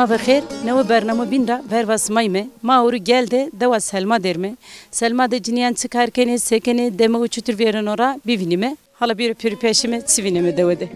بخیر نو برنامه بین را بر واسمای me ما اور geldi deva Selma derme Selma de ciniyen çıkarken sekeni deme uçutur veren ora bivinime hala bir pür peşime sivinime devede.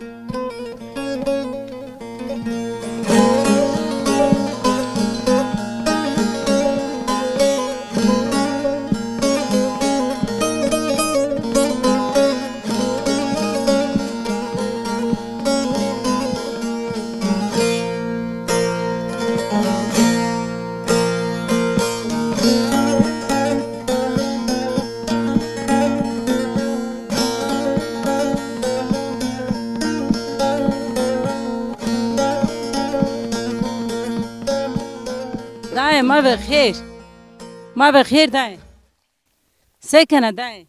ما بخیر ما بخیر دای سکنه دای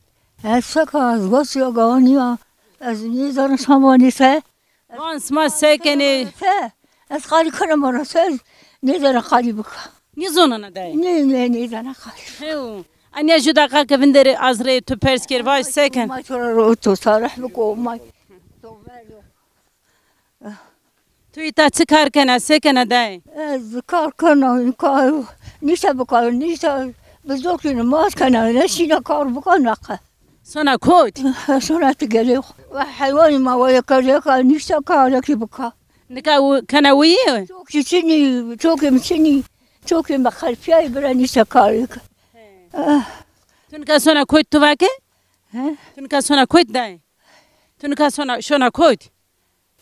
سکه از گوش یا گانی از نیزار شمانی سه وانس ما سکنه از خالی کنم مرا سه نیزار خالی بکن نیزونه ندای نه نیزار خالی انیا جدا قا که بندر ازره تو پرس کر وای سکن ما تو رو تو صالح بکن ما تو ایتا چه کار کنه سکنه دای از کار کنم کار نیست بکار نیست بزرگی نماز کنه نشینه کار بکن نقه سونا کود سونا تگلی و حیوانی ما ویا کاری کار نیست کار کی بکار نکا کنه ویه چوکی مخالفیای برای نیست کاری که تو نکا سونا کود تو واکه تو نکا سونا کود دای تو نکا سونا کود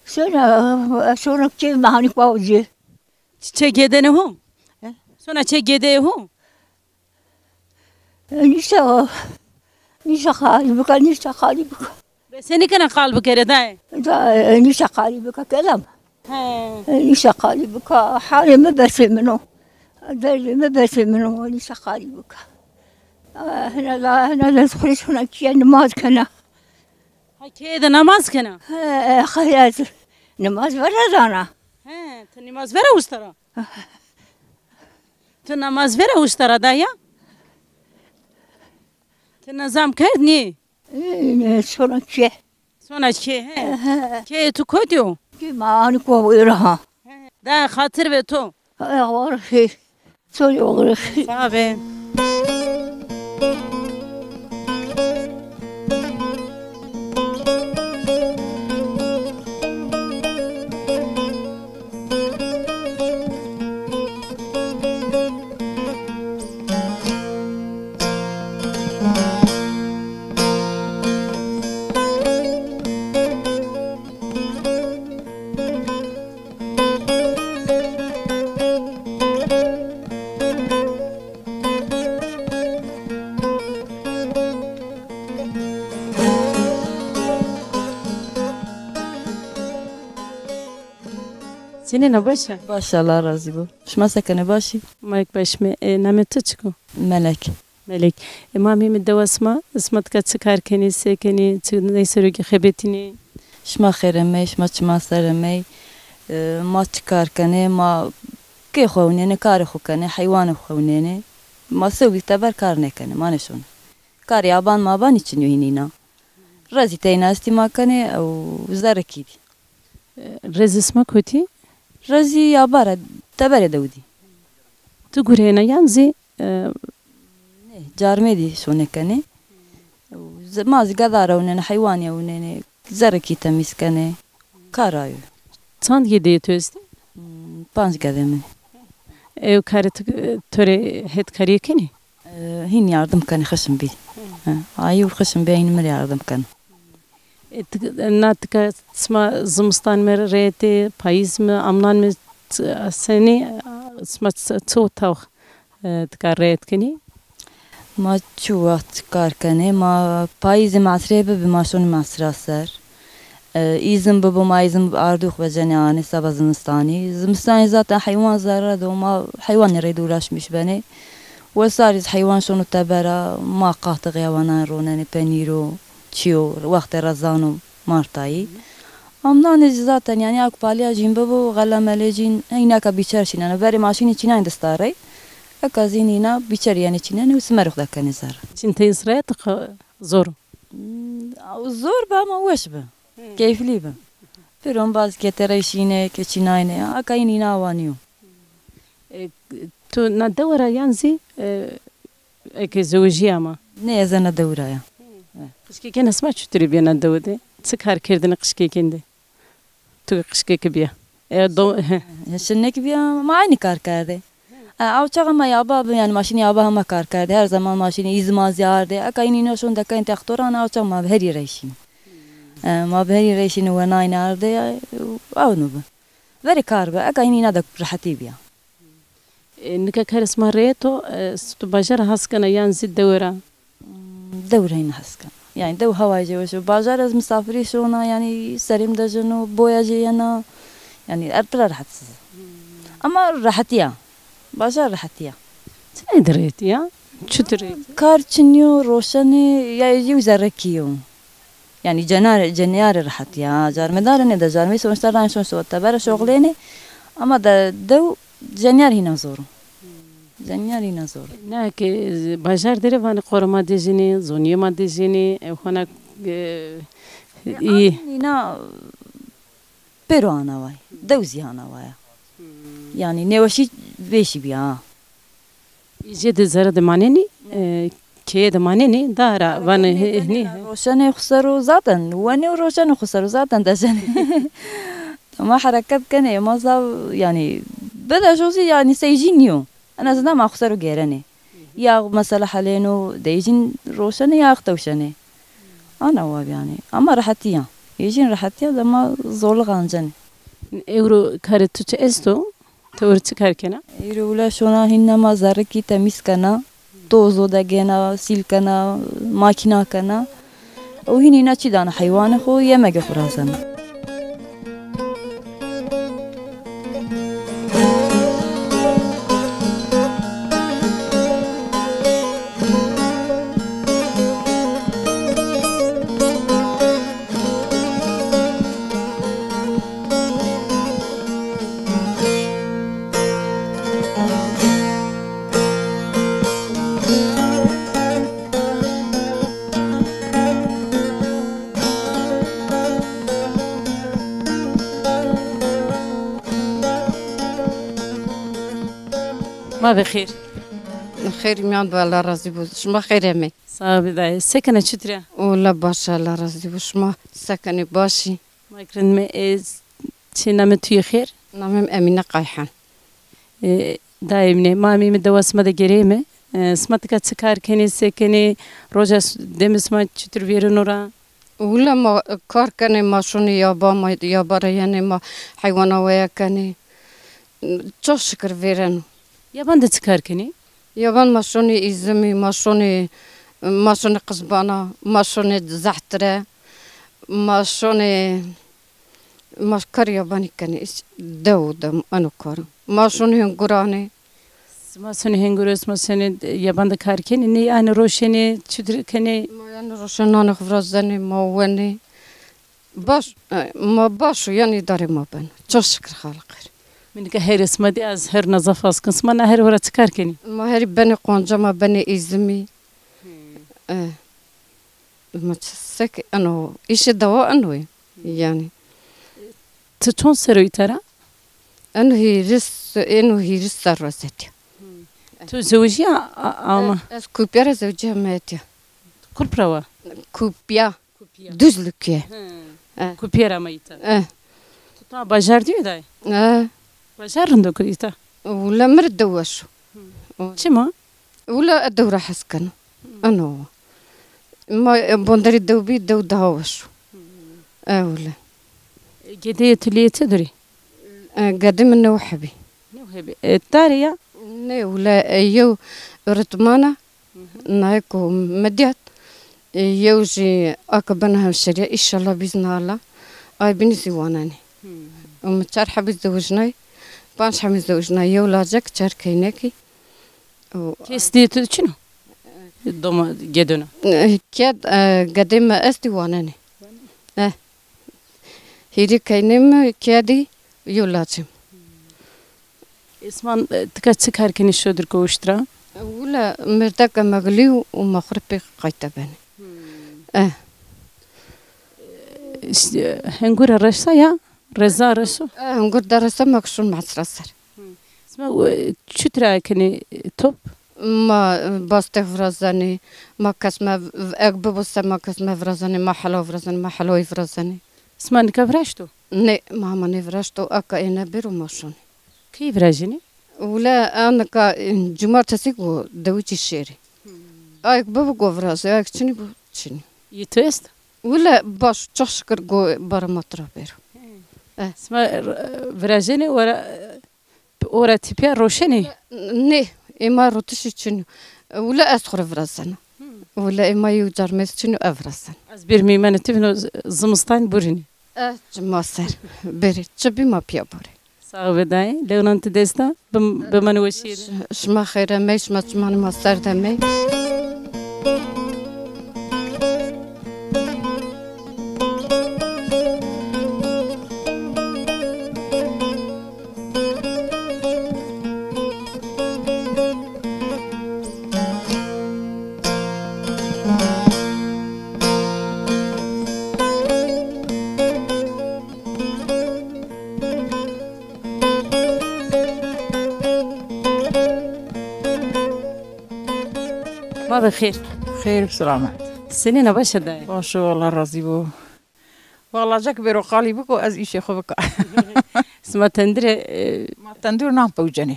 سونا چی مهانی باوجی چه گده نه هم سونا چه گده هم نیست خالی بکن نیست خالی بکن سنی کنه قلب کرده دای نیست خالی بکن کلام نیست خالی بکن حالی مبرسی منو دلی مبرسی منو نیست خالی بکن هنا لازخلش هنا كي نماز كنا هاي ده نماز كنا خيات نماز فرزانا تو نماز فرا وسترا تو نماز فرا وسترا دايا تو نظام كردني سونا كي كي تو كوديو كي ما أنا كويرها ده خاطر به تو غورخي سوري غورخي صعبه سینه نباشه باشه الله راضی بود شما سکنه باشی مایک باشم نامت چیکو ملک ما میم دواسما اسمت که چه کار کنی سکنی چه نیسروگی خبتینی شما خیرمی شما چما سرمی ما چه کار کنی ما کی خونینه کار خو کنی حیوان خونینه ما سوی تبر کار نکنه ما نشون کار یابان ما بانی چنیو هینینا رازی تینا استیما کنی او زرکی دی رز اسما کوتی رازی یاباره تبر دودی تو گوره نه یانزی جارمه دی شونه کنی ما زگداره ونن حیوانی ونن زرکی تمیز کنه کارایو چند گیده تو است 5 قدمه او کارت توره هد کاری کنی هین yardım کنی خشم بی آیو خشم بی این مر yardım کنی ناتکا اسما زمستان مر ریتی پاییز م امنان م سنی اسما تو تاخ تکار ریت کنی ما چو وقت کار کنی ما پاییز معصره به ماشون معصره سر ایزم ببو ما ایزم آردوخ و جنیانی سبا زمستانی زمستانی ذات حیوان زره دو ما حیوان ریدو راش میش بنی و ساریز حیوان شونو تبرا ما قاط غیوانان روننی پنیرو چیو وقت رزانو مارتایی امنان ذاتن یعنی اک پالیا جیم ببو غلا ملجین اینا کا بیچارشین انا بری ماشینی چینا اندستاری اکازینینا بیچار یعنی چینا نو سمرخ دکنی زار چین تیسرات زور زور با ما وش به کیفلی به فرون باز که ترشینه که چیناینه اکاینی ناوانیو تو ندورة ينزي اك زوجية ما نه زن دوره یا قشكي كان اسمع شو تري بينا دودي تسكر كردن قشكي كنده تو قشكي كبيا دو شنک بیا معنی کار کرده او چقدر ما یابا یعنی ماشین یابا هم کار کرده هر زمان ماشین ایزما زیاده اکا اینی نشون دکن تختوران او چقدر ما بهری ریشین ما بهری ریشین و نای نارده او نوبه وری کار به اکا اینی ندک راحتی بیا انك كارس مريتو استباجر هاسكنا ينزي الدورة دوره این هست يعني دو هواي جوشو باجار از مسافری شونا يعني سريم دجنو بويا جينا يعني ارتلا راحت اما راحتيا باجار راحتيا تدريت يا شو تريد كارتشنيو روشني يا يجي زركيو يعني جنيار راحتيا جار مدارني دا جار ميسو مشتران شون سو تبر شغليني اما دو جنيار هنا زورو جنيار هنا زورو ناك باجار دري فان قرما ديجيني زونيا ما ديجيني هناك هنا بيروانا واي دوزي هنا واي يعني نوشي بيشي بيا يجي زرد مانيني كي دمانيني دارا وان هني روشن يخسروا ذاتا واني وروشن يخسروا ذاتا دشن ما حركات كان ما صار يعني بدا جوزي يعني سيجينيو انا زنا ما خسروا غيرني يا مثلا حلينو ديجين روشن يا اختوشني انا واب يعني اما راحتيا يجين راحتيا لما زول غانجن اورو كارتو استو تورت كاركنا يرولا شونا هنما زركي تميز كنا توزو دگنا سيل كنا ماكينه كنا وهني ناتشي دانا حيوان خو يمگه خراسن ما بخير خير ميان بالله راضي بوش ما خير امي صافي داي سكنة شتريا ولا باشا الله راضي بوش ما سكني باشي ما يكرن ما تشينا توي خير نعم امينه قايحان دايمني مامي مدواس مدا جريمه سمتك تسكار كني سكني روجاس دمس ما شتر فيرنورا ولا ما كار كاني ما شوني يابا ما يابا يعني ما حيوان ويا كاني تشكر فيرنو يابان دا تسكار كني يابان ماشوني إزمي ماشوني قزبانة ماشوني زحترة ماشوني ماشكر ياباني كاني دو أنا كار ماشوني هنغوراني ما سني هنغورس ما سني يابان دا كار كني ني أنا روشني شتر كني ما أنا روشن أنا خفرزني ما وني باش ما باشو يعني داري ما بين تشكر خالق من كهير اسمه دي از هر نظافة اسكن ما نهر ورا تكار كني ما هري بني قنجة ما بني إزمي ما تسك أنا إيش دواء أنوي يعني تشون سروي ترى أنه هي رس راسيتي تو زوجيا أما أس كوبيا زوجها ماتيا كل بروا كوبيا دوزلكيه كوبيرا ميتا تطلع باجار دي داي باجار عندك كريتا ولا مرد دوشو شما ولا الدورة حسكن أنا ما بندري دوبي دو دهوشو ولا جدية اللي تدري قدم النوحبي نوهبي التارية نه ولا يو رتمانة نايكو مديات يوجي أكبرنا الشريعة إن شاء الله بإذن الله أي بنسي واناني ومتشار حبي زوجناي بانش حبي زوجناي يولا جاك تشار كيناكي كيس دي تشنو دوما جدنا كيد قدم أستي واناني هيدي كينم كيدي يولا جم اسمان تكتسكار كني شودر كوشترا ولا مرتك مغلي ومخربي قايته بني هنقول الرشا يا رزا رشو هنقول درسة مكشون مع سرسر اسمع شو ترى كني توب ما باستي فرزاني ما كسمة أكبر بس ما كسمة فرزاني ما حلو فرزاني ما حلو فرزاني اسمع نكفرشتو ني ما نفرشتو أكا إنا بيرو ماشوني كيف راجني ولا أنا كا جمعة تسيقو دويتي الشيري أيك بابا جو فرزاني أيك تشني بو تشني يتوست ولا باش تشكر جو برا مطرح بيرو اسمع راجني ورا تبيا روشني ني إما روتشي تشنو ولا أسخر فرزاني ولا إما يوجر مستشنو أفرزاني أزبير ميمانة تبنو زمستان بورني جمع سر بري تشبي ما بيا بري صعب داي لو أنت دستا بمنوشير شما خير مي شما تمان ما سر دمي ما بخير خير بسلامة سنين باش داي باش والله راضي بو والله جاك بيرو قالي بكو از إيشي خوبك اسمع تندري ما تندور نام بوجني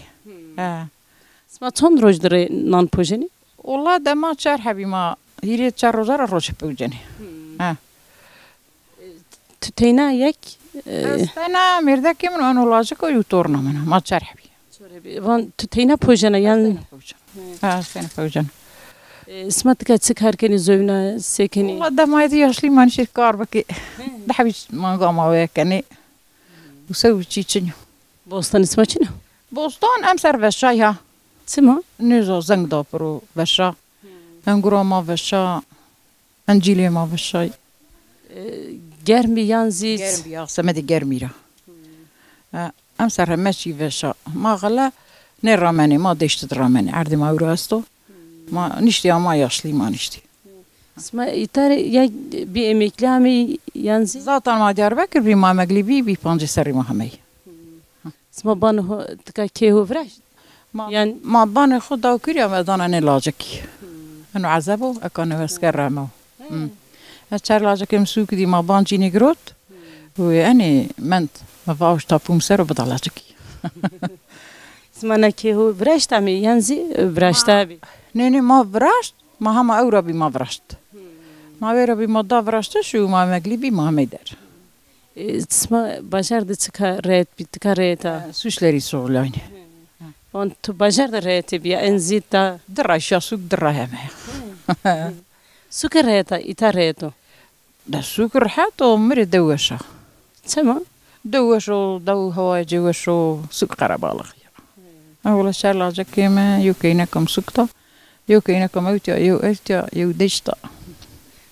اسمع چند روز داره نان پوجنی والله ده ما چار حبي ما هيري چار روزار روش بوجني تو تینا یک استنا مردك من أنا لاجك ويطورنا منها ما چار حبي وان تو تینا پوجنه یان استنا بوجن اسمع تكاد سكر كني زوجنا سكني والله ده ما يدي أصلي ما نشير كار بكي ده حبي ما قام وياكني وسوي تشينيو بوستان اسمه شنو بوستان أمسر وشايها سما نيزو زنگ دابرو وشا انگورا ما وشا انجیلی ما وشای گرمی یانزی گرم یا سمدی گرمی را ام سر مشی وشا ما غلا نه رامنی ما دشت رامنی عردی ما ورستو ما نشتی ما yaşlı ما نشتی اسمع ایتار یک بی امکلی همی یانزی zaten ما Diyarbakır bir ma مغلبی bir پنج سری ما همی اسمع بانو تکا که هو فرش يعني ما بان خدا وكريا ما دانا نلاجكي انه عذبو اكانو اسكر ما اشار لاجكي مسوك دي ما بان جيني جروت واني منت ما فاوش تابوم سر بدلاجكي اسمع نكه هو فرش تامي يانزي فرش تابي نيني ما فرشت ما هم اورا بي ما فرشت ما ويرا بي ما دا فرشت شو ما مغلبي ما ميدر اسمع باشر دتكا ريت بتكا ريتا سوشلري سولاني وان تو باشر ريت بيا انزيتا درا شاسوك درا هم سكر ريتا ايتا ريتو ده سكر حتى مري دوشة سما دوشو دو هواي جوشو سوق قربالغ أول شيء لاجك كيما يوكينكم سكتا يوكينكم أوتيا يو أوتيا يو دشتا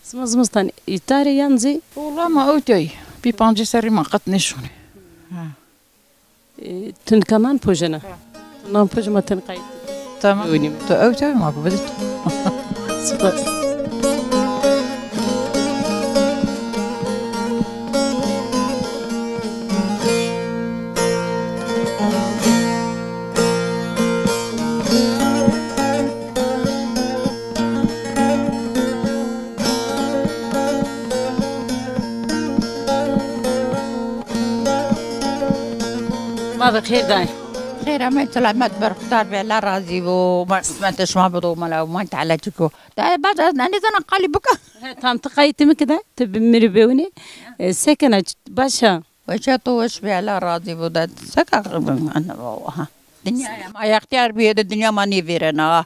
اسمع زمستان ايتاري يانزي والله ما أوتيا بيبانجي سري ما قطنشوني تن كمان بوجنا نان بوج ما تنقايد تمام تو أوتيا ما قبلت سباس ما بخير داي خير ما سلامات برختار بلا راضي وما سمعتش ما بدو ملا وما تعالجكو ده بعد انا زنا قالي بك تام تقايت مكدا تبمر بيوني سكنة باشا وشاتو وش بلا راضي وده سكا انا ها الدنيا ما يختار بيد الدنيا ما نيفيرنا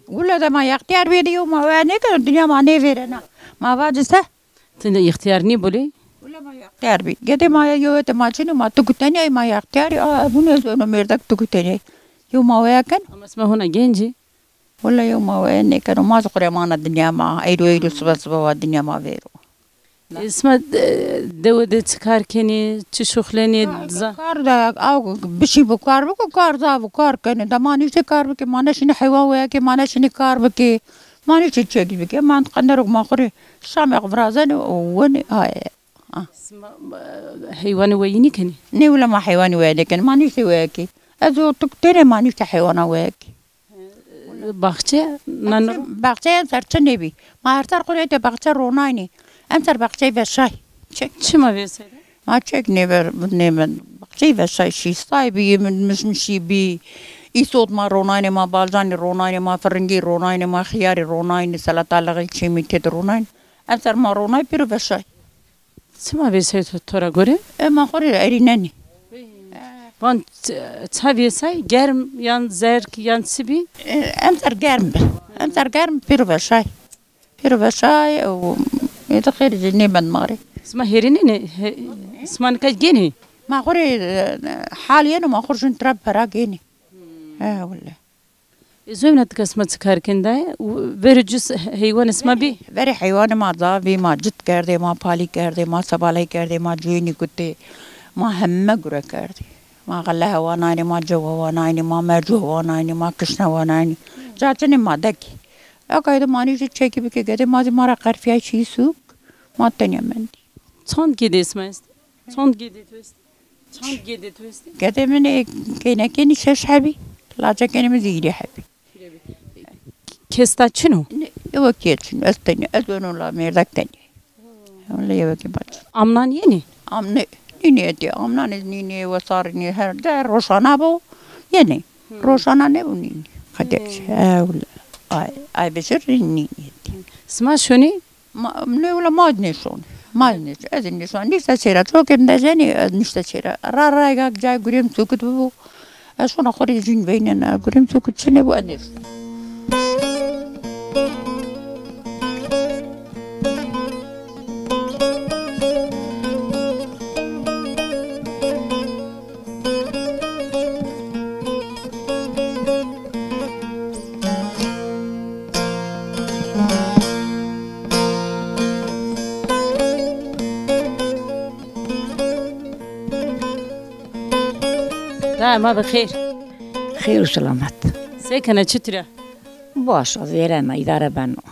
ولا ده ما يختار بيد يوم ما نيك الدنيا ما نيفيرنا ما باجسه تن يختارني بولي ولا ما يختار بي قد ما يو ما شنو ما تقتني ما يختار ابونا انا مردك تقتني يوم ما وياكن اما اسمه هنا جنجي ولا يوم ما ويني كانوا ما ذكر ما الدنيا ما ايدو سبا الدنيا ما فيرو اسمه دودت كار كني تشوخلني كار دا او بشي بكار بكو كار دا بكار كان دا ما نيش كار بك ما نشني حيوان وياك ما نشني كار بك ما نيش تشجي بك ما نقدر ما خري شام غفرازن وني هاي حيوان ويني كني ني ولا ما حيوان وياك ما نيش وياك ازو تكتير ما نيفت حيوانا وياك باخچه نانر باغچه امسر چه نبی ما هر سر قولیت باغچه روناینی امسر باغچه وشای چک چما ویسه ما چک نمن باغچه وشای شیستای بی مشمشی بی ای صوت ما روناینی ما بالجانی روناینی ما فرنگی روناینی ما خیاری روناینی سلطه لغی چی میتید روناینی امسر ما رونای پیرو وشای چما ویسه تو را گوره ما خوری اری ننی وان تا ویسه گرم یان زرک یان سبی امسر گرم پیرو وشای و ایتا خیلی جنی بند ماری اسمها هيريني اسمها نكاجيني ما خوري حاليا ما خورجن تراب براجيني ولا زوجنا تكسمت سكر كندا برجس حيوان اسمه بي بري حيوان ما ضابي ما جت كردي ما بالي كردي ما سبالي كردي ما جيني كنتي ما هم قرا كردي ما غلها وانايني ما جوا وانايني ما مرجو وانايني ما كشنا وانايني جاتني ما دكي اكايد ماني تشيكي بكي قدي ما مارا قرفيا شي سوق ما تاني مندي چند گیده اسمه است چند گیده تو است قدي من كينا شش حبي لاجا كينا مزيدي حبي کستا چنو يوكيتشن استني ادونو لا ميردك تاني ولا يوكي باج امنان یعنی امني نيني امنان نيني وصارني هر ده روشانا بو يعني روشانا نبو نيني خدش ولا اي بشر نيني اسمها شوني ما ولا ما ادنيشون ما ادنيش ادنيشون نيشتا شيرا توكن دجاني نيشتا شيرا را جاي غريم سوكت بو اشون اخري جين بيننا غريم سوكت شنو ادنيش ما بخير خير وسلامات ساكنة چطوره باش ویرانه اداره بنو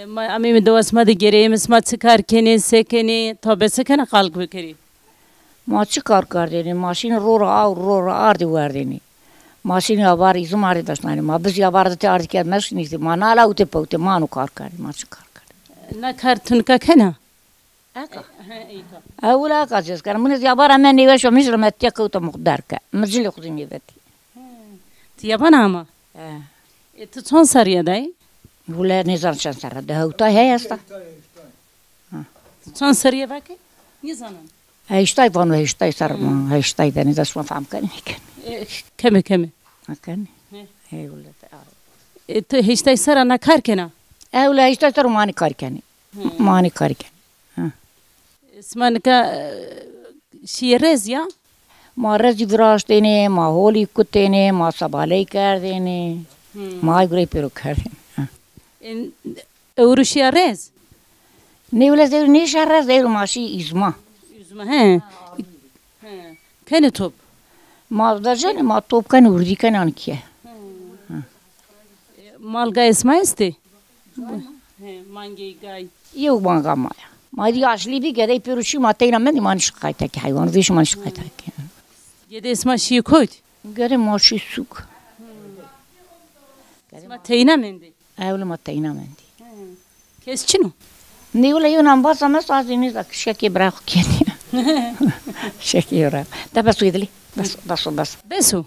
ما امي من دواس ما دگیریم اسما چکار کنی سکنی تا بسکنه خلق بکری ما چی کار کردیم ماشین رو آردی وردینی ماشین آوار ایزم آرد داشتنی ما بس آوار دت آرد کرد ماشین نیست ما نالا اوته پوته ما نو کار کردیم ما چی کار کردیم نه کارتون که کنه اولا کاجس کردم من زیابار من نیوش و میشرم اتیا کوت مقدار که مجلی خودی میبتی تیابان اما تو چند سریه دای ولا نزار چند سر ده اوتا هستا چند سریه باکی نزانم هشتای وانو هشتای سر ما هشتای دنی دست ما فهم کنی کمه کنی هی ولا تو هشتای سر انا کار کنه اولا هشتای سر مانی کار کنی مانی کار کنی اسمان که شیرز یا ما رزی براشتینه ما هولی کتینه ما سبالی کردینه ما گری پیرو کردیم اورو شیرز نیوله زیر نیش رز زیر ماشی ایزما ها کنه توپ ما درجه ما توپ کن وردی کن آن کیه مال گای اسمه استی مانگی گای یو مانگا مایا ما دی آشلی بی گره پیروشی ما تینا من دیمان شقایت کی حیوان ویش من شقایت کی یه اسمه شی کود گره ماشی سوک اسمه تینا مندی اول ما تینا مندی کس چنو نیوله یو نام باز هم سازی نیست شکی براخ کنی شکی را ده بس ویدلی بس بسو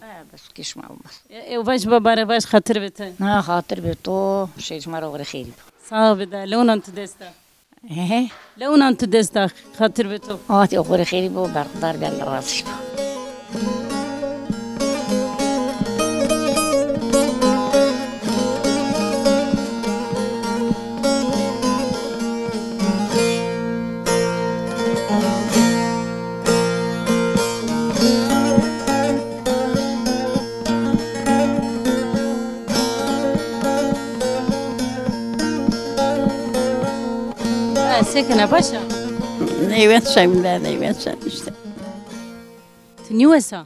کش ما بس واش باباره واش خاطر بته نه خاطر به تو شیش مرا غیر خیلی صعب ده لون انت دستا لون انت دستا خاطر به تو آتی غیر خیلی بو بردار بیل راسی ساكنة باشا نيوان işte. تنيوسا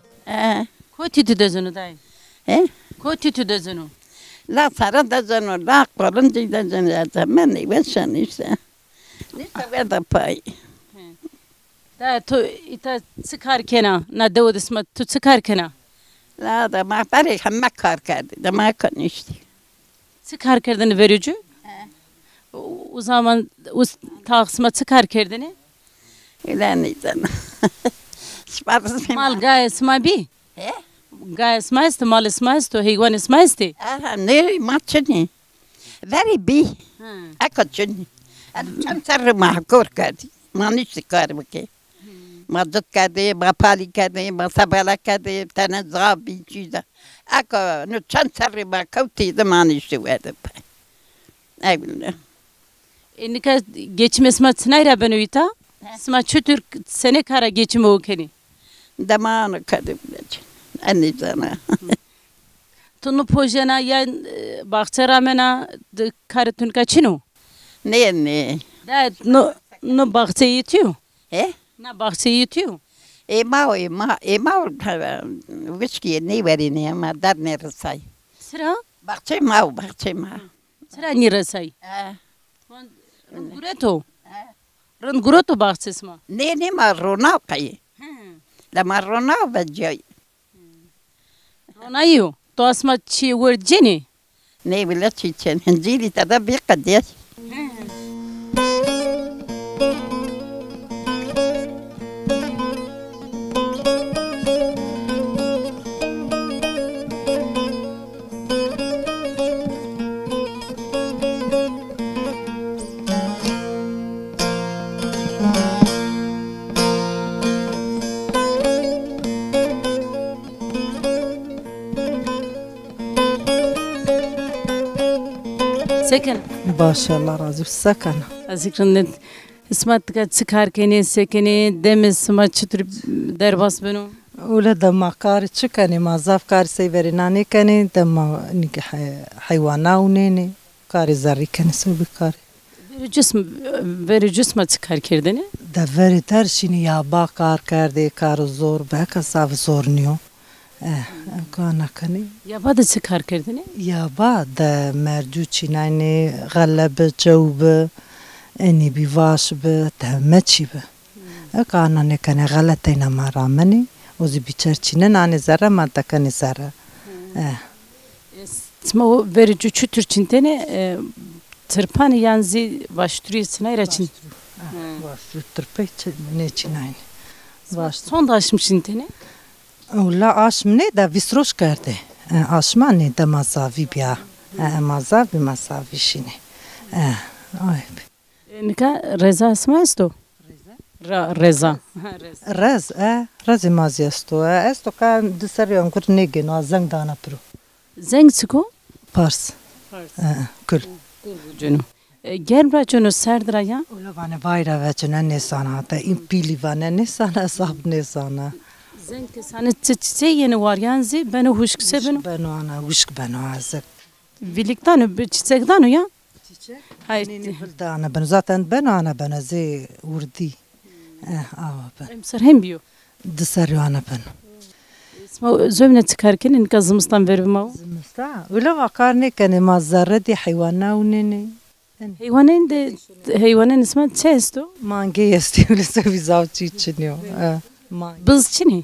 كوتي تدزنو داي كوتي تدزنو لا صار دزنو لا قرن دزنو زمان نيوان işte. نيسا بدا باي دا تو إتا تسكار كنا ندود اسمه تو تسكار كنا لا ده ما برای همه کار کرده ده ما کنیشتی Çı kar kerdini verici? O zaman o taksıma çı kar kerdini? öyle neyden sparız Mal gay isma bi? He? Gay isma ist, mal isma ist, hayvan isma ist. Aha ne maçını veri bi akıcını çam sarı mahkur kerdi manişti kar baki مدد کرده با پالی کرده با سباله کرده تنه زابی چیزا اکا نو چند سری با کوتی زمانیشتی ویده پای ایوله Enika geçim isma çınayra ben uyta? İsma çütür sene kara geçim o keni. دمانو کرده بلد انی زنه Tunu pojena ya bahçera mena karetun kaçino? نه نه Da no bahçe yetiyor. اه Na bahçe yetiyor. ایماو وشکی نیورینه ما در نرسای Sıra? بخچه ما Sıra nirasay. Rıngureto. Rıngureto bahçesi mi? نه ما رونا قی لما رونا بجای Ronayo. To asma çi verceni. نه ولی چی چن هنجیلی تدا بی قدیش Sekin. باشه الله راضی سکن Azıcık ismat ka çıkar keni sekeni demiz ma çıtır derbas benu. ولا دم کار چکنی ما زاف کار سی ورینانی کنی دم نیک حیوانا ونینی کار زری کنی سو بکار Veri cüsma çıkar kerdeni. da veri terşini ya ba kar کرده کار زور به کساف زور نیو کانا کنی Ya bada çıkar kerdeni. یا با د مرجو چینانی غلب جوب انی بیواش به تهمه چی به کانا نکنه غلطی نمارا منی وزی بیچر چینه نانی زره ما تکنی زره Sma o veri cüçütür çintene tırpan yanzi baştırıyor sınayra çin. واش ترپی نه چینانی واش Son da açmış çintene. اولا آشمنه دا ویسروش کرده آشمانه دا مزاوی بیا مزاوی مزاوی شینه آی Nika reza isma isto. Reza. رز رز مازی استو استو کان دسریان کر نگه نو زنگ دانا پرو Zeng çıko. پارس کل Cunu. Gel bırakını serdir ya. اولا وانه وایرا وچنه نسانا تا این پیلی وانه نسانا صاحب نسانا Zeng sana çiçeği yeni var yanzi beni huşkse beni. بنو انا وشک بنو ازک Birlikten bir çiçekten o ya. Hayır. بلدانا بنو زاتن بنو انا بنو زي وردي آوا بن Emsar hem biyo. دسریانه بنو İsma zövne çıkarken in kazımızdan veribim o. زمستا ولا وقار نکنه ما زره دی حیوانا ونینه Hayvanın ismi çesto. مانگه استی ولی سوی زاو چی چنیو مانگه Bız çini.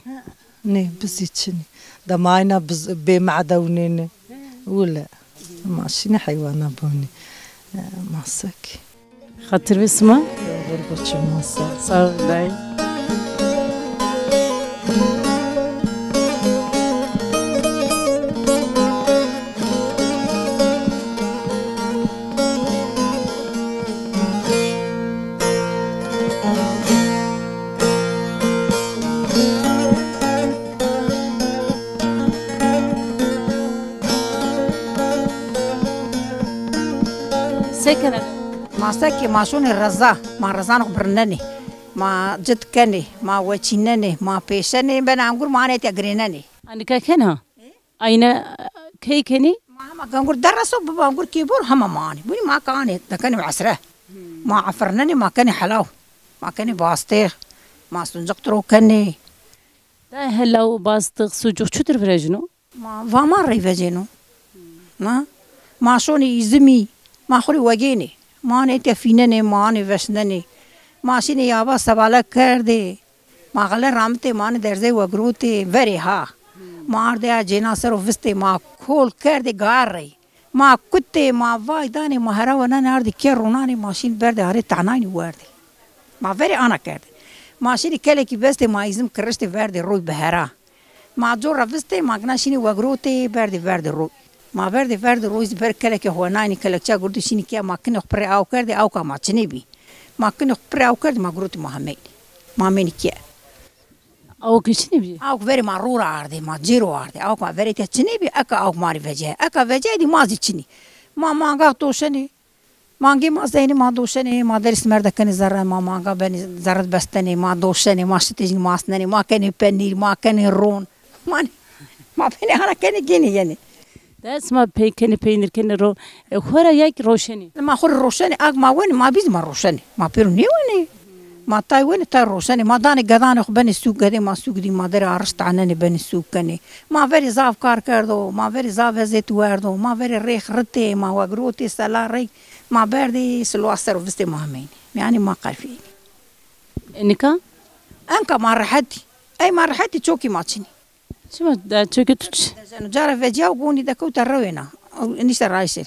نه بزی چنی دا ماینا بی معدونینه ولا ماشینه حیوانا بونی ماسکی Hatır ve isma. غربتشو ماسا Sağ ol dayı. Sekene. ما سكي ما شون الرزا ما رزان برنني ما جد كني ما وچينني ما بيشني بنا انغور ما نتي غرينني Anika kena. Ayna kay keni. ما انغور درسوا بابا انغور كيبور هم ماني بني ما كان دكني معسره ما عفرنني ما كان حلاو ما كان باستيخ ما سنجقترو كني Da hello bastık sucuk çutur verejino. ما فما ريفجينو ما شوني يزمي ما خوري وجيني ما نتي فينني ما نفشنني ماشيني يابا سوالا كردي ما غلا رامتي ما ندرزي وغروتي وري ها ما أرده جناسر وفستي ما كل كرده قاري ما كتة ما واي داني ما هراونا ناردي كيروناني ماشين برده هري تعناني وارده ما فري أنا كرده ماشيني كلكي بستي ما يزم كرشتي برده روي بهرا ما جورا فستي ما قناشيني وغروتي برده روي ما برده روي بر كلكي هو ناني كلكشا قردو شيني كيا ما كنو خبري أو كرده أو كما تشنيبي ما كنو خبري أو كرده ما قروتي ما هميني ما ميني كيا أو كشنيبي أو فيري مرورة عردي ما جيرو عردي أو ما فيري تشنيبي أكا أو ماري فجاه أكا فجاه دي ما زيتشني ما قاطوشني مانجي ما زيني ما دوشني ما درس مرد كني زرع ما مانجا بني زرت بستني ما دوشني ما شتيجي ما أسنني ما كني بني ما كني رون ما بني أنا كني جيني يعني ده اسمه كني بينر كني رو خورا يك روشني ما خور روشني أك ما وين ما بيز ما روشني ما بيرني ويني ما تاي وين تاي روشني ما داني قداني خو بني السوق قدي ما السوق دي ما دري عرشت عنني بني السوق كني ما فيري زاف كار كردو ما فيري زاف زيت واردو ما فيري ريخ رتي ما وقروتي سلاري ما بردي سلواسر وفستي مهمين يعني ما قال فيني إنك ما رحتي أي ما رحتي تشوكي ما تشني شو ده تشوكي تش جارة فيجيا وقوني ده كوتا روينا أو نيش الرئيسة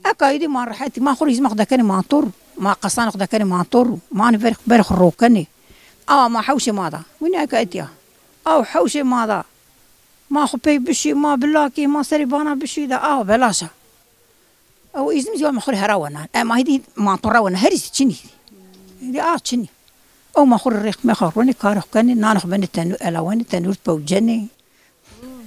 أكايدي ما رحتي ما خوري زمخ ده كني ما طور ما قصان خد كني ما طور ما نفرق برخ روكني أو ما حوشي ماذا وين أكايديا أو حوشي ماذا ما خبي بشي ما بلاكي ما سريبانا بشي ده أو بلاشا أو إذا مزيو ما خوري هراونا ما هيدي ما طراونا هريس تشني دي تشني أو ما خور الريق ما خوروني كارخ كني نانخ بني تنو ألاواني تنور بوجني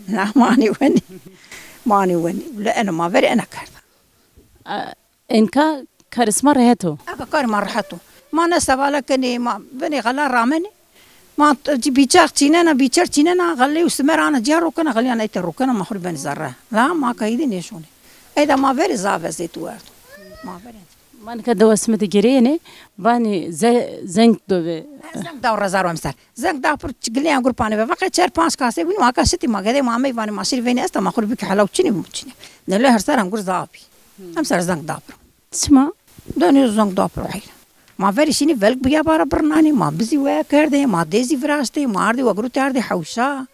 لا ماني وني لا أنا ما بري أنا كارثة إنك كارثة رهته أكا ما رحته ما نسبالك كني ما بني غلا رامني ما بيشار تيننا بيشار تيننا غلي وسمر أنا جارو كنا غلي أنا يترو كنا ما خور بني زرع لا ما كايدي نيشوني إذا ما بري زاف زيت وارد ما بري ما أنا كده واسمة جريني باني زنك دوبه زنك داور رزارو أمسر زنك داور تقولي أقول باني بفقط شهر بانس كاسة بني ما كاسيتي ما قدي ما مي باني ما شير فيني أستا ما خور بيك حلاو تشني ممكن نلا هرسار أنقول زابي أمسر زنك داور تسمع دوني زنك داور حين ما فري شيني فلك بيا بارا برناني ما بزي ويا كردي ما ديزي فراشتي ما أردي وأقول تاردي حوشة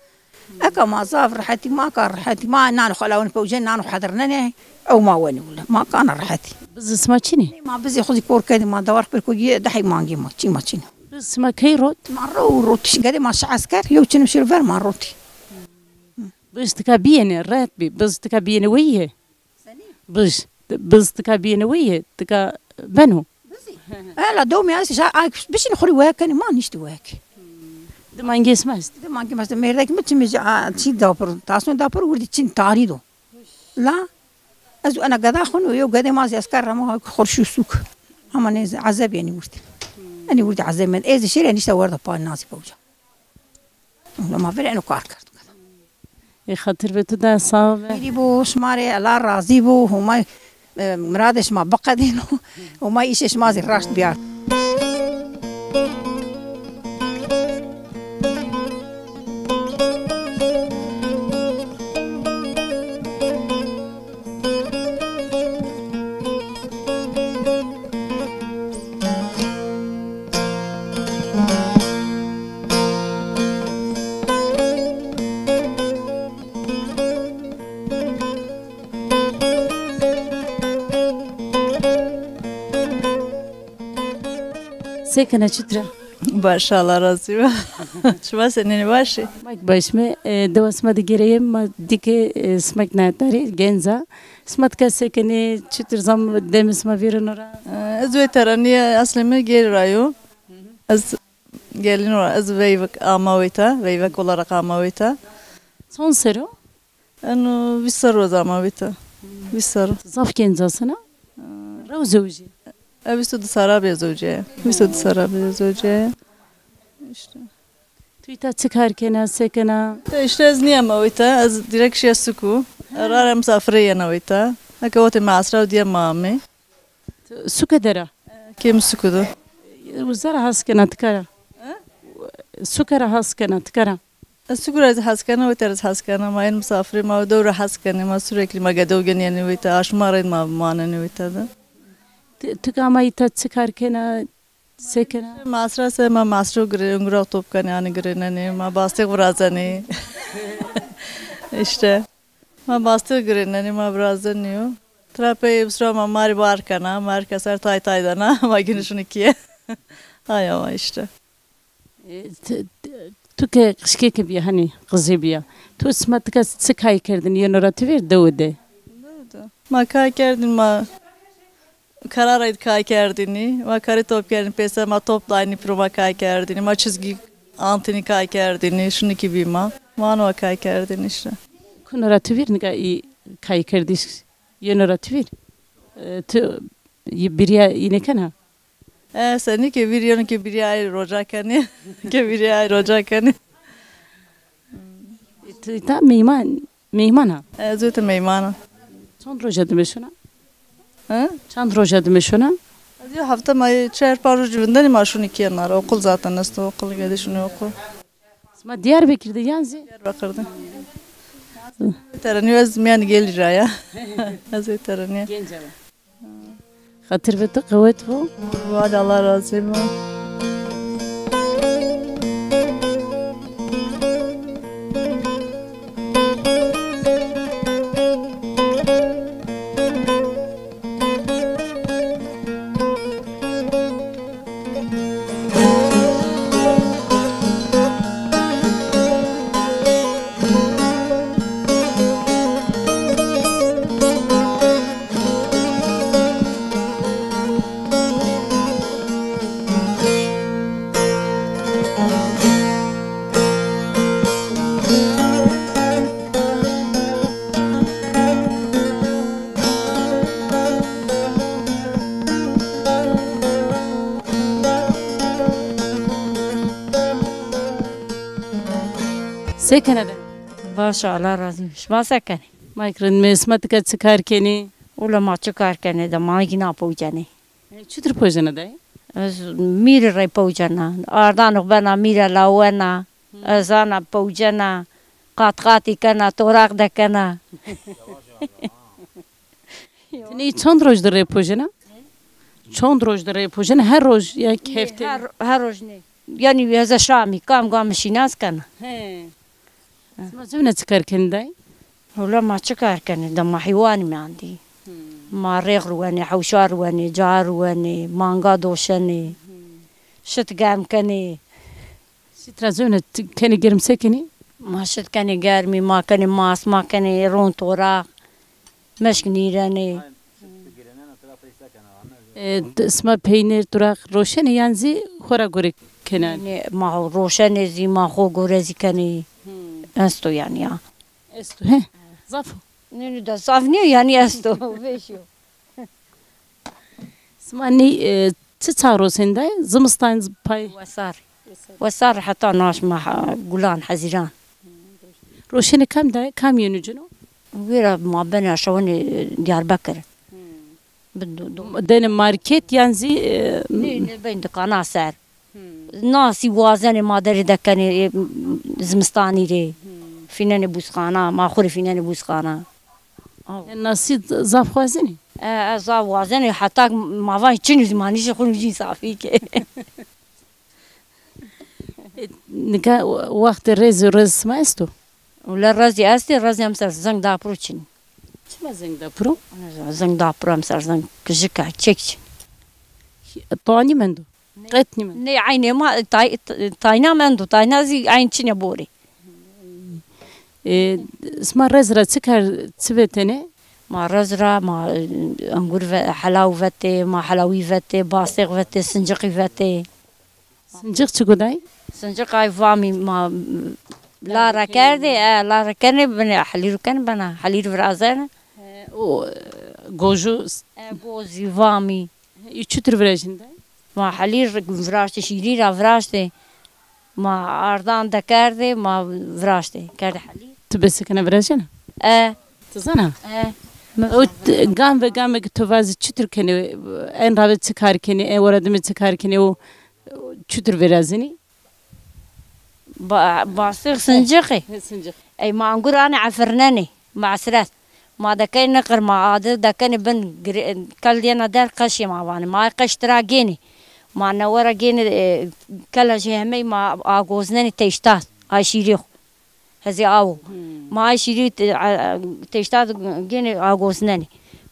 أكا ما صاف رحتي ما كان رحتي ما نانو خلاون بوجين نانو حضرناني أو ما وني ولا ما كان رحتي بس اسمه شني ما بزي خذي كور كذي ما دور بالكوجي دحي مانجي ما تشي ما تشينه بس اسمه كيروت ما روتي قدي ما عسكر يو تشنو شيرفر ما روتي بس تكابيني راتبي بس تكابيني ويه بس تكابيني ويه تكا بنو لا دومي أسي بس نخري واكني ما نشتي واك ده ما نجيس ماست ده ما نجيس ماست ميردك متشمج تشي دابر تاسون دابر وردي تشين تاريدو لا أزو أنا قدا خنو يو قدا ما زي أسكر ما خرشو سوق أما نيز عذاب يعني وردي أنا وردي عذاب من إذا شيء يعني سوارد بان ناسي بوجا لما فرق إنه كار كرت كذا خاطر بتدا صعب يجيبوا شماري لا رازيبو هما مرادش ما بقى دينه وما يشيش ما زي راش بيار ساكنة شترة باشه الله راضی با شما سنینی باشی ماك باش ما دو اسمه دقيقة ما ديك اسمك ناتاري جنزة اسمك كساكنة شتر زم دم اسمه فيرنورا از ترانی اصلا من گیر رایو از گلین را از ویوک آماویتا ویوک ولا رق آماویتا صون سرو انو بیشتر روز آماویتا بیشتر زاف جنزة سنة رو زوجي بیست دو سرابی زوجه بیست دو سرابی زوجه تويتا تكار كنا ساكنة اشته از نیم آویتا از دیرکشی سکو راه مسافری نویتا اکوات معصره و دیم مامی سوكا درا کیم سکو دو وزارة هاسكنا تكرا سكر هاسكنا تكرا السكر از هاسكنا و ترز هاسكنا ما این مسافری ما دور هاسكنا ما سرکلی ما گدوگنی نویتا آشمارید ما مان نویتا ده تكاما يتا تكار كنا ساكنة معصره سه ما معصره گره انگرا توپ کنی آنی گره ننی ما باستیق برازنی İşte. Ma bastı gırınani ma birazdan niyo. Trape sıra ma mari barkana, marka ser taydana, ma günüşün ikiye. Ay ama işte. تو که قشکی که بیا هنی قضیه بیا تو اسمت که چه کاری کردن یه نوراتی ver دوده Ma kay kerdin ma karar aydı kay kerdini. Ma kare top kerdin pesa ma toplayın prova kay kerdini. Ma çizgi antini kay kerdini. Şunu gibi ma. Ma no kay kerdin işte. ku nurati ver niga iyi kay kardiş yine nurati ver tu biriya yine kana Seni ki bir yanı ki bir ay rocakani. Ki bir ay rocakani. ta meyman ha Züte meymana. çand roja demişona Ha? çand roja demişona Diyor hafta may çer paru cüvünden ma şunu ki yanar. Okul zaten nasıl okul geldi şunu okul. اسma Diyarbakır'da yanzi Diyarbakır'da. Terani öz yani gelir ya. Az terani. خاطر بده قوت بو Vay Allah razı olsun. سكنة ده باشه الله razı olsun. ما سكني ما يكرن من اسمت که چکار کنی ولا ما چکار کنه ده ما گینا پوجانه چطور پوجنه ده از میر رای پوجانا آردان بنا میر لاونا ازانا پوجانا قاتی کنا توراق دکنا تنی چند روز داره پوجنه چند روز داره پوجنه هر روز یک هفته هر روز نه یعنی از شامی کام مشیناز کنه ما زمنا چکار کنی ده ولا ما چکار کنه ده ما حیوانی می عندي ما ريغ رواني حوشار رواني جار رواني مانگا دوشني شت قام کني شترا زمنا کنی گرم سکنی ما شت کني گرمی ما کني ماس ما کني رون توراق مشک نیرانی اسمه peynir durak روشن yanzi خورا گوری کنن ما هو روشن زي ما خو گورزي کني استو يعني استو he zafo نه ده صافني يعني استو بيشو اسمعني چه روزن ده زمستان پای وصار حتى ناش مع جولان حزيران روشن كم ده كم ينجنو ويرا ما بنا شوني ديار بكر دين ماركت ينزي بين دكانا سعر ناسي وازن ما دري دكاني زمستاني ري فينا بوسخانه ما خوري فينا بوسخانه الناس زاف خوازني زاف وازن حتى ما فاي تشني ما نيش خوري جي صافي كي نكا وقت الرز ما استو ولا الرز استي الرز امسر زنگ دا بروچن شما زنگ دا برو زنگ دا برو امسر زنگ كجكا تشيك طاني مندو قتني من ني عيني ما تاينا مندو تاينا زي عين تشني بوري اسمها رزرة تسكر تسبتني ما رزرة ما انقور حلاو فتي ما حلاوي فتي باصق فتي سنجقي فتي سنجق تقولي سنجق اي فامي ما لا ركردي لا ركني بنا حليرو كان بنا حليرو فرازنا جوجو جوزي فامي يشتر فراشين ده ما حلير فراشتي شيريرا فراشتي ما أردان دكاردي ما فراشتي كارد حلير تبسك أنا فراشنا تزنا قام توازي شتر كني أن رابط سكار كني ورد من سكار كني و شتر فرازني باصير سنجقي أي ما أنقول أنا عفرناني مع سرات ما دكين نقر ما عاد دكين بن كل دينا دار قشي مع باني ما قش تراجيني ما نورا جيني كلا شيء همي ما أجوزني تيشتات هاي شيريخ هزي آو ما شيري تشتاد جيني آغوزنني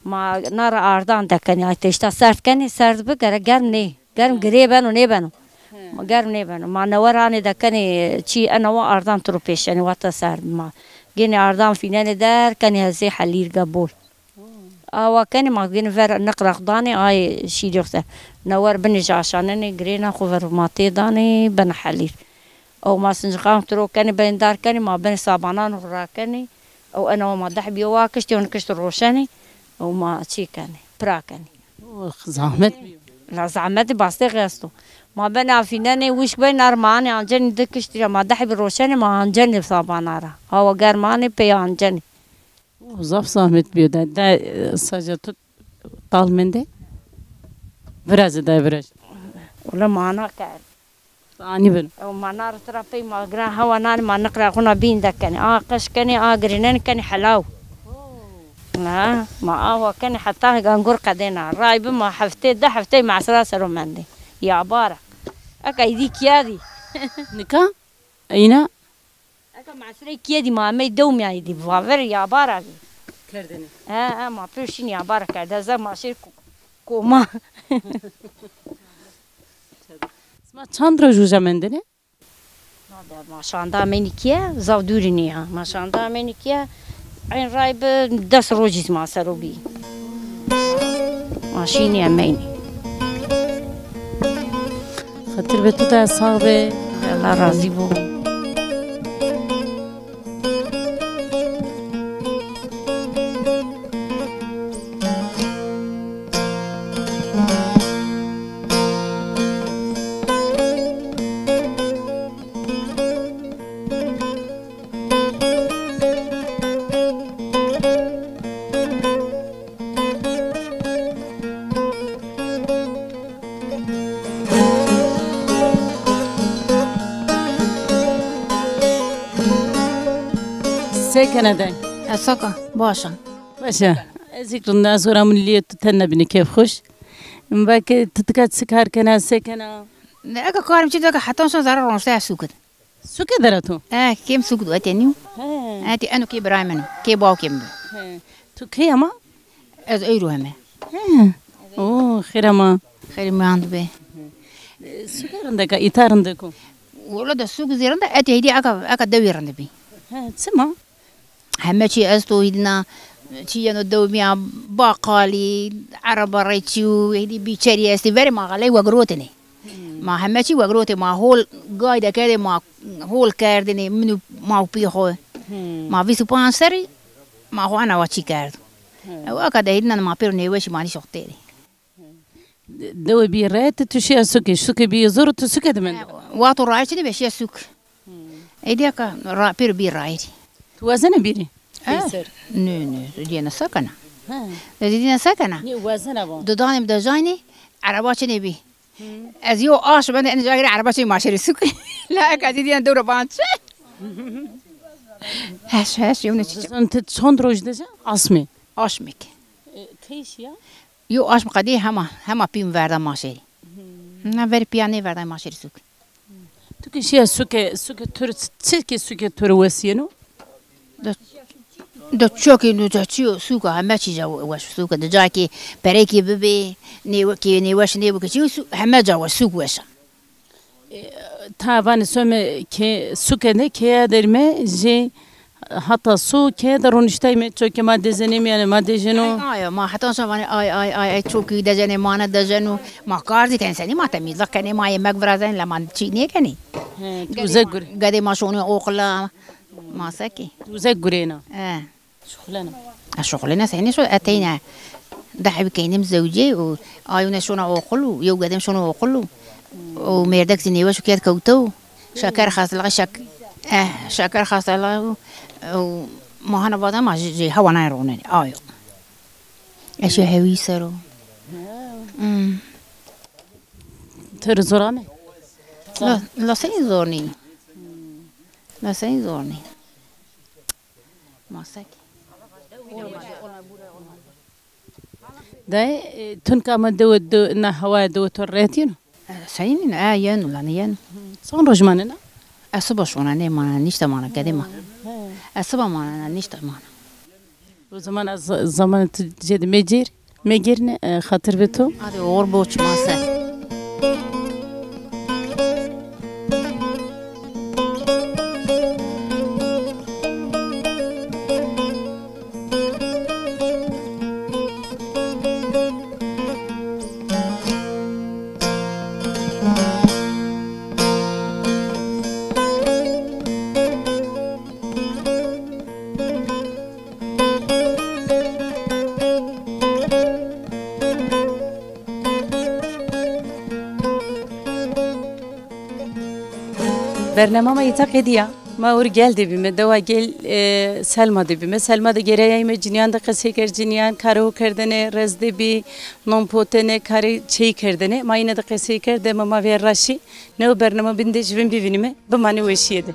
ما نار آردان دكني تشتاد سرد كني سرد بقرا گرم ني گرم قريبا ونيبانو ما گرم نيبانو ما نوراني دكني شي أنا وآردان ترو بيشاني واتا سرد ما جيني آردان فيناني دار كني هزي حلير قبول وكان ما جينا فر نقرأ خداني هاي شيء يختار نور بنج عشانني جرينا خبر ماتي داني بن حليل أو ما سنجقام ترو كاني بين دار كاني ما بين صابانان وراكني أو أنا وما دحبي واكشتي ونكشت روشاني أو ما شيء كاني براكني زحمت لا زحمتي بس غيستو ما بين عفيناني وش بين أرماني عن جني دكشتي ما دحبي روشاني ما عن جني صابانارا هو جرماني بي عن جني زاف زحمت بيودا دا ساجتو طال من ده براز دا براز ولا ما أنا كار أني بن أو ما نار ترى ما قرا هوا نار ما نقرأ خنا بين دكني قش كني جرينن كني حلاو لا ما هو كني حتى غنقر قدينا رايب ما حفتي ده حفتي مع سراس روماندي يا عبارة أكا يديك يادي نكا أينا أكا مع سريك يدي ما مي دوم يا يدي فافر يا عبارة كردني ما بيرشين يا عبارة كذا زي ما شير كوما اسمها چند جوجا مندنه ما شاندا مني كيا زودورني ها ما شاندا مني كيا عين رايب دس روجيز ما سروبي ماشيني اميني خاطر بتو تا صعبه الله راضي بو ساكنة داي السكة باشا باشا ذكر الناس ورام اللي تتنى بني كيف خوش من باك تتكات سكار كنا ساكنة أكا كارم شدك حتى شو زار رونشة سوكت سوكا درتو كيم سوكت واتنيو أنتي أنا كي برايمن كي باو كيم تو كي أما از أيرو همه أوه خير ما خير ما عند به سوكا عندك إيثار عندكم ولا ده سوق زيرنده أتي هدي أكا دوي رنده بي تسمع همه چی از تو هیدنا چی انو دو میا باقالی عرب رایچیو هیدی بیچاری استی وری ما غلی وگروتنی ما همه چی وگروت ما هول قاعده کرده ما هول کردنی منو ما پیخو ما ویسو پانسری ما هو انا وچی کرد او اکده هیدنا ما پیرو نیوش مانی شختری دو بيرات تشي سوكي بيزور تسوكي دمن واتو رايتني بشي سوك ايدي اكا بيرو بي رايتي توازن بيري نو دينا سكنة دينا سكنة وازن ابو دودانم دجايني عرباتي نبي از يو آش بنده أنا جاي عرباتي ماشي السوق لا أكاد دينا دورة بانش هاش يوم نتيجة أنت شون روج دجا عصمي آشمك كيش يا يو آشم قدي هما بيم وردا ماشي نا ver piane verda ماشي السوق تو كيش سوق تور تسكي سوق تور وسينو ده چوکی نو چیو سوکا همه چیزا وش سوکا ده جایی که برای کی ببی نیوش نیو که چیو همه جا وش سوک وشا طبعا سوم که سوک نه که درمه جی حتی سو که درونشتای می چوکی ما دزنیم یعنی ما دزنو آیا ما حتی شوانی آی چوکی دزنی ما نه دزنو ما کاری کنسنی ما تمیز کنی ما یه مقبرازن لما چی نه کنی توزگر قدی ما شونی اوقلا ما سکی توزگرينا شغلنا سهني شو أتينا ده بكينم زوجي وآيونا شونا أوقلو يو قدم شونا أوقلو وميردك زنيوا شو كيات كوتو شكر خاص الله شكر خاص الله وما هنا بعدا ما جي هوا نايرونني آيو أشياء هوي سرو ترزوراني لا سين زورني ما سك ده تنكا ما دو إن هوا دو تريتينو سين ين ولا نين صون رجماننا أصبح شو أنا ما نيشت ما أنا كده ما أسباب معنا نيشت معنا O zaman zaman cedi mecir ne hatır beto. هذا غربوش ماسة Bernama yetaqediya ma ur gel debime deva gel Selma debime Selma da gereyime cinyan da qase ker cinyan karo kerdene rezde bi non potene kare şey kerdene ma yine da qase ker de mama ver raşi ne o bernama binde jivin bivinime bu mani weşiyede